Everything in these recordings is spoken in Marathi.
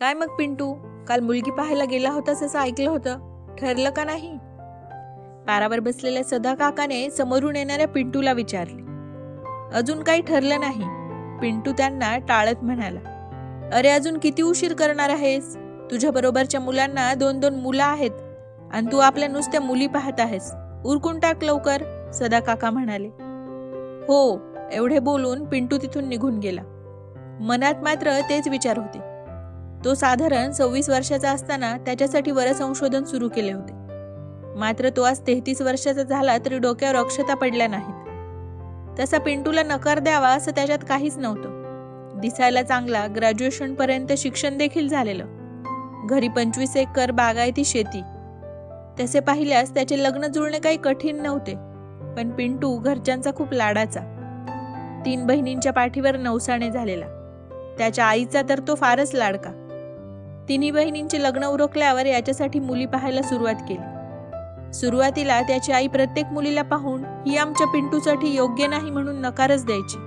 काय मग पिंटू, काल मुलगी पाहायला गेला होतास असं ऐकलं होतं, ठरलं का नाही? पारावर बसलेल्या सदा काकाने समोरून येणाऱ्या पिंटूला विचारले. अजून काही ठरलं नाही, पिंटू त्यांना टाळत म्हणाला. अरे अजून किती उशीर करणार आहेस? तुझ्या बरोबरच्या मुलांना 2-2 मुलं आहेत आणि तू आपल्या नुसत्या मुली पाहत आहेस. उरकून टाक लवकर, सदा काका म्हणाले. हो, एवढे बोलून पिंटू तिथून निघून गेला. मनात मात्र तेच विचार होते. तो साधारण 26 वर्षाचा असताना त्याच्यासाठी बरं संशोधन सुरू केले होते. मात्र तो आज 33 वर्षाचा झाला तरी डोक्यावर अक्षता पडल्या नाहीत. तसा पिंटूला नकार द्यावा असं त्याच्यात काहीच नव्हतं. दिसायला चांगला, ग्रॅज्युएशन पर्यंत शिक्षण देखील झालेलं. घरी 25 एकर बागायती शेती. तसे पाहिल्यास त्याचे लग्न जुळणे काही कठीण नव्हते. पण पिंटू घरच्यांचा खूप लाडाचा. 3 बहिणींच्या पाठीवर नवसाने झालेला. त्याच्या आईचा तर तो फारच लाडका. 3 बहिणींचे लग्न उरकल्यावर याच्यासाठी मुली पाहायला सुरुवात केली. सुरुवातीला त्याची आई प्रत्येक मुलीला पाहून ही आमच्या पिंटूसाठी योग्य नाही म्हणून नकारच द्यायची.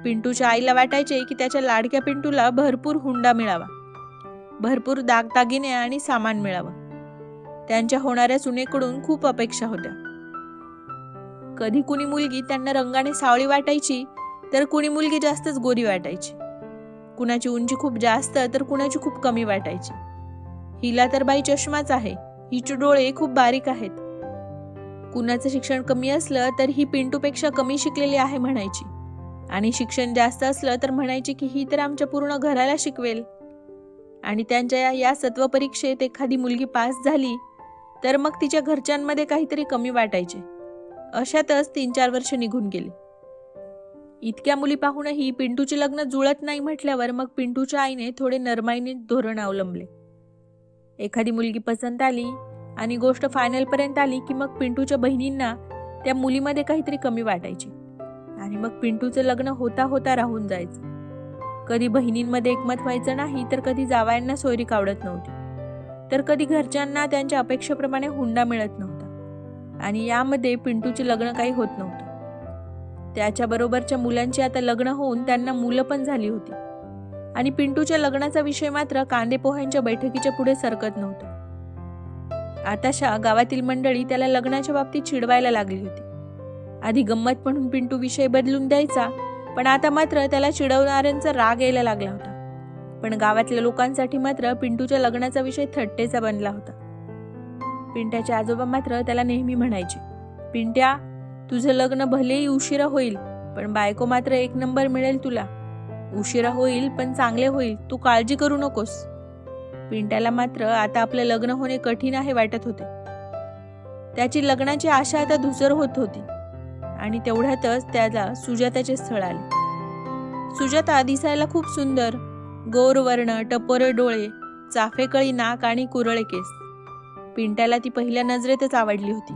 पिंटूच्या आईला वाटायचे की त्याच्या लाडक्या पिंटूला भरपूर हुंडा मिळावा, भरपूर दागदागिने आणि सामान मिळावं. त्यांच्या होणाऱ्या सुनेकडून खूप अपेक्षा होत्या. कधी कुणी मुलगी त्यांना रंगाने सावळी वाटायची तर कुणी मुलगी जास्तच गोरी वाटायची. कुणाची उंची खूप जास्त तर कुणाची खूप कमी वाटायची. हिला तर बाई चष्माच आहे, हिचे डोळे खूप बारीक आहेत. कुणाचं शिक्षण कमी असलं तर ही पिंटूपेक्षा कमी शिकलेली आहे म्हणायची, आणि शिक्षण जास्त असलं तर म्हणायची की ही तर आमच्या पूर्ण घराला शिकवेल. आणि त्यांच्या या सत्व परीक्षेत एखादी मुलगी पास झाली तर मग तिच्या घरच्यांमध्ये काहीतरी कमी वाटायचे. अशातच 3-4 वर्ष निघून गेली. इतक्या मुली पाहूनही पिंटूचे लग्न जुळत नाही म्हटल्यावर मग पिंटूच्या आईने थोडे नरमाईने धोरण अवलंबले. एखादी मुलगी पसंत आली आणि गोष्ट फायनल पर्यंत आली की मग पिंटूच्या बहिणींना त्या मुलीमध्ये काहीतरी कमी वाटायची आणि मग पिंटूचं लग्न होता होता राहून जायचं. कधी बहिणींमध्ये एकमत व्हायचं नाही तर कधी जावयांना सोयरीक आवडत नव्हती, तर कधी घरच्यांना त्यांच्या अपेक्षेप्रमाणे हुंडा मिळत नव्हता आणि यामध्ये पिंटूचे लग्न काही होत नव्हतं. त्याच्या बरोबरच्या मुलांची आता लग्न होऊन त्यांना मुलं पण झाली होती आणि पिंटूच्या लग्नाचा विषय मात्र कांदे पोह्यांच्या बैठकीच्या पुढे सरकत नव्हता. आताशा गावातील मंडळी त्याला लग्नाच्या बाबतीत चिडवायला लागली होती. आधी गंमत म्हणून पिंटू विषय बदलून द्यायचा, पण आता मात्र त्याला चिडवणाऱ्यांचा राग यायला लागला होता. पण गावातल्या लोकांसाठी मात्र पिंटूच्या लग्नाचा विषय थट्टेचा बनला होता. पिंट्याचे आजोबा मात्र त्याला नेहमी म्हणायचे, पिंट्या, तुझं लग्न भलेही उशिरा होईल पण बायको मात्र 1 नंबर मिळेल तुला. उशिरा होईल पण चांगले होईल, तू काळजी करू नकोस. पिंट्याला मात्र आता आपलं लग्न होणे कठीण आहे वाटत होते. त्याची लग्नाची आशा आता धुसर होत होती आणि तेवढ्यातच त्याला सुजाताचे स्थळ आले. सुजाता दिसायला खूप सुंदर, गौरवर्ण, टपोरे डोळे, चाफेकळी नाक आणि कुरळे केस. पिंट्याला ती पहिल्या नजरेतच आवडली होती,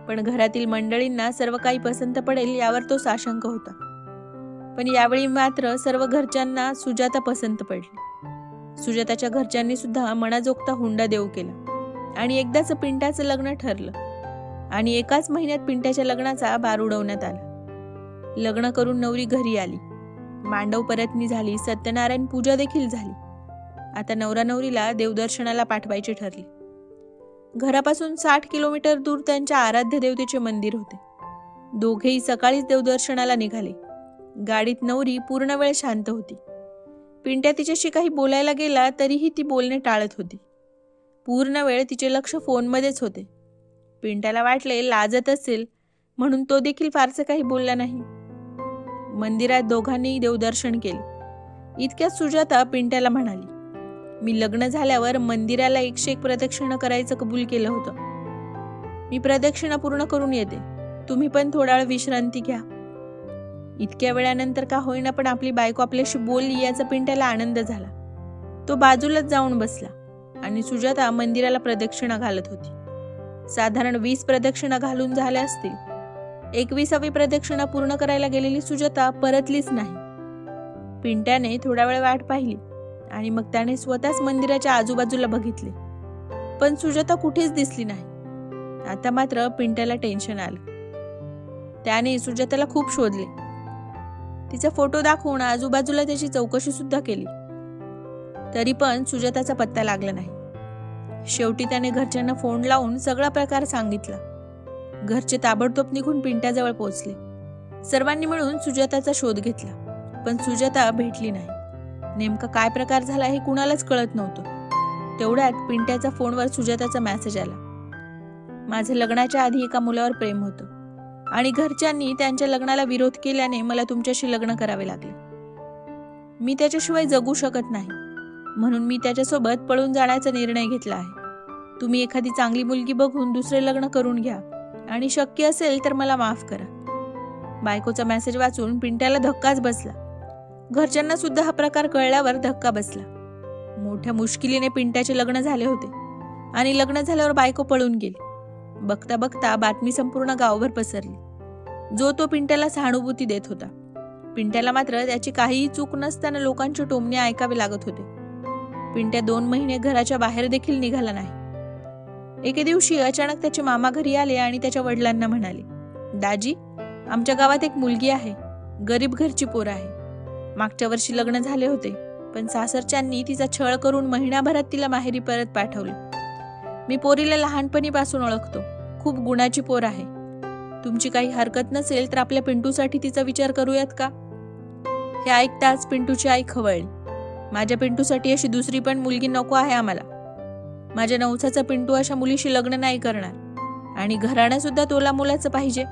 पण घरातील मंडळींना सर्व काही पसंत पडेल यावर तो साशंक होता. पण यावेळी मात्र सर्व घरच्यांना सुजाता पसंत पडली. सुजाताच्या घरच्यांनी सुद्धा मनाजोगता हुंडा देऊ केला आणि एकदाच पिंट्याचं लग्न ठरलं आणि एकाच महिन्यात पिंट्याच्या लग्नाचा बार उडवण्यात आला. लग्न करून नवरी घरी आली, मांडव परतनी झाली, सत्यनारायण पूजा देखील झाली. आता नवरा नवरीला देवदर्शनाला पाठवायचे ठरले. घरापासून 60 किलोमीटर दूर त्यांच्या आराध्य देवतेचे मंदिर होते. दोघेही सकाळीच देवदर्शनाला निघाले. गाडीत नवरी पूर्ण वेळ शांत होती. पिंट्या तिच्याशी काही बोलायला गेला तरीही ती बोलणे टाळत होती. पूर्ण वेळ तिचे लक्ष फोनमध्येच होते. पिंट्याला वाटले लाजत असेल म्हणून तो देखील फारसे काही बोलला नाही. मंदिरात दोघांनी देवदर्शन केले. इतक्यात सुजाता पिंट्याला म्हणाली, मी लग्न झाल्यावर मंदिराला 101 प्रदक्षिणा करायचं कबूल केलं होतं. मी प्रदक्षिणा पूर्ण करून येते, तुम्ही पण थोडा वेळ विश्रांती घ्या. इतक्या वेळानंतर का होईना पण आपली बायको आपल्याशी बोलली याचा पिंट्याला आनंद झाला. तो बाजूलाच जाऊन बसला आणि सुजाता मंदिराला प्रदक्षिणा घालत होती. साधारण 20 प्रदक्षिणा घालून झाल्या असतील. 21वी प्रदक्षिणा पूर्ण करायला गेलेली सुजाता परतलीच नाही. पिंट्याने थोडा वेळ वाट पाहिली आणि मग त्याने स्वतःच मंदिराच्या आजूबाजूला बघितले, पण सुजाता कुठेच दिसली नाही. आता मात्र पिंट्याला टेन्शन आलं. त्याने सुजाताला खूप शोधले. तिचा फोटो दाखवून आजूबाजूला त्याची चौकशी सुद्धा केली. तरी पण सुजाताचा पत्ता लागला नाही. शेवटी त्याने घरच्यांना फोन लावून सगळा प्रकार सांगितला. घरचे ताबडतोब निघून पिंट्याजवळ पोहोचले. सर्वांनी मिळून सुजाताचा शोध घेतला, पण सुजाता भेटली नाही. नेमका काय प्रकार झाला हे कुणालाच कळत नव्हतं. तेवढ्यात पिंट्याचा फोनवर सुजाताचा मेसेज आला. माझं लग्नाच्या आधी एका मुलावर प्रेम होतं आणि घरच्यांनी त्यांच्या लग्नाला विरोध केल्याने मला तुमच्याशी लग्न करावे लागले. मी त्याच्याशिवाय जगू शकत नाही, म्हणून मी त्याच्यासोबत पळून जाण्याचा निर्णय घेतला आहे. तुम्ही एखादी चांगली मुलगी बघून दुसरे लग्न करून घ्या आणि शक्य असेल तर मला माफ करा. बायकोचा मेसेज वाचून पिंट्याला धक्काच बसला. घरच्यांना सुद्धा हा प्रकार कळल्यावर धक्का बसला. मोठ्या मुश्किलीने पिंट्याचे लग्न झाले होते आणि लग्न झाल्यावर बायको पळून गेली. बघता बघता बातमी संपूर्ण गावभर पसरली. जो तो पिंट्याला सहानुभूती देत होता. पिंट्याला मात्र त्याची काहीही चूक नसताना लोकांचे टोमणे ऐकावे लागत होते. पिंट्या 2 महिने घराच्या बाहेर देखील निघाला नाही. एके दिवशी अचानक त्याचे मामा घरी आले आणि त्याच्या वडिलांना म्हणाले, दाजी, आमच्या गावात एक मुलगी आहे. गरीब घरची पोर आहे. मागच्या वर्षी लग्न झाले होते, पण सासरच्यांनी तिचा छळ करून महिनाभरात तिला माहेरी परत पाठवले. मी पोरीला लहानपणीपासून ओळखतो. खूप गुणाची पोर आहे. तुमची काही हरकत नसेल तर आपल्या पिंटूसाठी तिचा विचार करूयात का? हे ऐकताच पिंटूची आई खवळली. माझ्या पिंटूसाठी अशी दुसरी पण मुलगी नको आहे आम्हाला. माझ्या नवसाचा पिंटू अशा मुलीशी लग्न नाही करणार आणि घराणं सुद्धा तोला मुलाचं पाहिजे.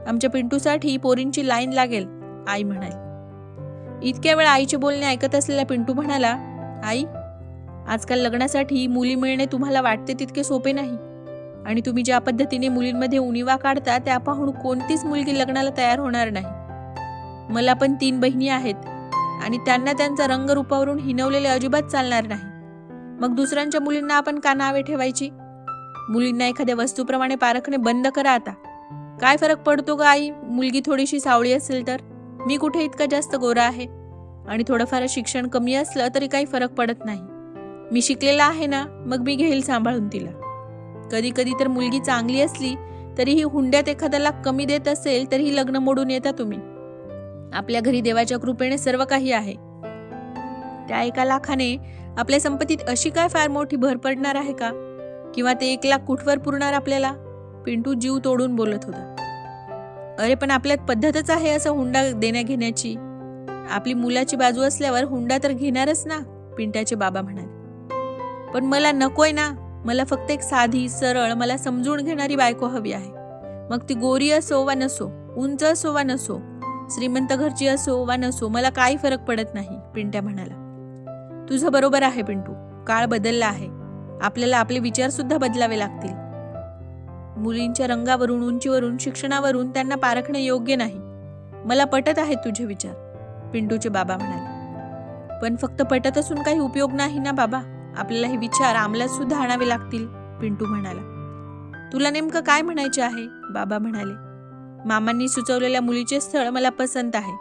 आमच्या पिंटूसाठी पोरींची लाईन लागेल, आई म्हणाली. इतक्या वेळ आईचे बोलणे ऐकत असलेला पिंटू म्हणाला, आई, आजकाल लग्नासाठी मुली मिळणे तुम्हाला वाटते तितके सोपे नाही आणि तुम्ही ज्या पद्धतीने मुलींमध्ये उणिवा काढता त्या पाहून कोणतीच मुलगी लग्नाला तयार होणार नाही. मला पण 3 बहिणी आहेत आणि त्यांना त्यांचा रंगरूपावरून हिनवलेले अजिबात चालणार नाही. मग दुसऱ्यांच्या मुलींना आपण का नावे ठेवायची? मुलींना एखाद्या वस्तूप्रमाणे पारखणे बंद करा आता. काय फरक पडतो ग आई, मुलगी थोडीशी सावळी असेल तर? मी कुठे इतका जास्त गोरा आहे आणि थोडंफार शिक्षण कमी असलं तरी काही फरक पडत नाही. मी शिकलेला आहे ना, मग मी घेईल सांभाळून तिला. कधी कधी तर मुलगी चांगली असली तरीही हुंड्यात एखाद्याला कमी देत असेल तरीही लग्न मोडून येता तुम्ही. आपल्या घरी देवाच्या कृपेने सर्व काही आहे. त्या 1 लाखाने आपल्या संपत्तीत अशी काय फार मोठी भर पडणार आहे का? किंवा ते 1 लाख कुठवर पुरणार आपल्याला? पिंटू जीव तोडून बोलत होता. अरे पण आपल्यात पद्धतच आहे असं हुंडा देण्या घेण्याची. आपली मुलाची बाजू असल्यावर हुंडा तर घेणारच ना, पिंट्याचे बाबा म्हणाले. पण मला नकोय ना. मला फक्त एक साधी, सरळ, मला समजून घेणारी बायको हवी आहे. मग ती गोरी असो वा नसो, उंच असो वा नसो, श्रीमंत घरची असो वा नसो, मला काही फरक पडत नाही, पिंट्या म्हणाला. तुझं बरोबर आहे पिंटू. काळ बदलला आहे. आपल्याला आपले विचार सुद्धा बदलावे लागतील. मुलींच्या रंगावरून, उंचीवरून, शिक्षणावरून त्यांना पारखणे योग्य नाही. मला पटत आहेत तुझे विचार, पिंटूचे बाबा म्हणाले. पण फक्त पटत असून काही उपयोग नाही ना बाबा. आपल्याला हे विचार अंमलात सुद्धा आणावे लागतील, पिंटू म्हणाला. तुला नेमकं काय म्हणायचे आहे? बाबा म्हणाले. मामांनी सुचवलेल्या मुलीचे स्थळ मला पसंत आहे.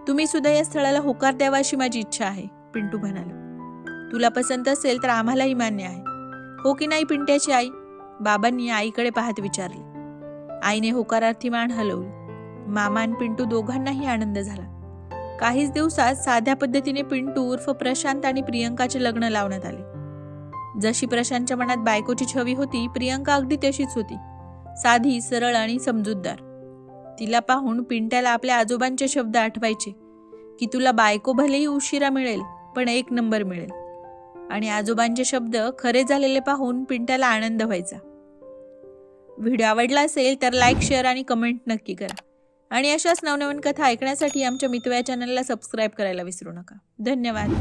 तुम्ही सुद्धा या स्थळाला होकार द्यावा अशी माझी इच्छा आहे, पिंटू म्हणाला. तुला पसंत असेल तर आम्हालाही मान्य आहे, हो की नाही पिंट्याची आई? बाबांनी आईकडे पाहत विचारले. आईने होकारार्थी मान हलवली. मामा आणि पिंटू दोघांनाही आनंद झाला. काहीच दिवसात साध्या पद्धतीने पिंटू उर्फ प्रशांत आणि प्रियंकाचे लग्न लावण्यात आले. जशी प्रशांतच्या मनात बायकोची छवी होती, प्रियंका अगदी तशीच होती. साधी, सरळ आणि समजूतदार. तिला पाहून पिंट्याला आपल्या आजोबांचे शब्द आठवायचे की तुला बायको भलेही उशिरा मिळेल पण 1 नंबर मिळेल. आणि आजोबांचे शब्द खरे झालेले पाहून पिंट्याला आनंद व्हायचा. व्हिडिओ आवडला असेल तर लाईक, शेअर आणि कमेंट नक्की करा. आणि अशाच नवनवीन कथा ऐकण्यासाठी आमच्या मितवा चॅनलला सबस्क्राईब करायला विसरू नका. धन्यवाद.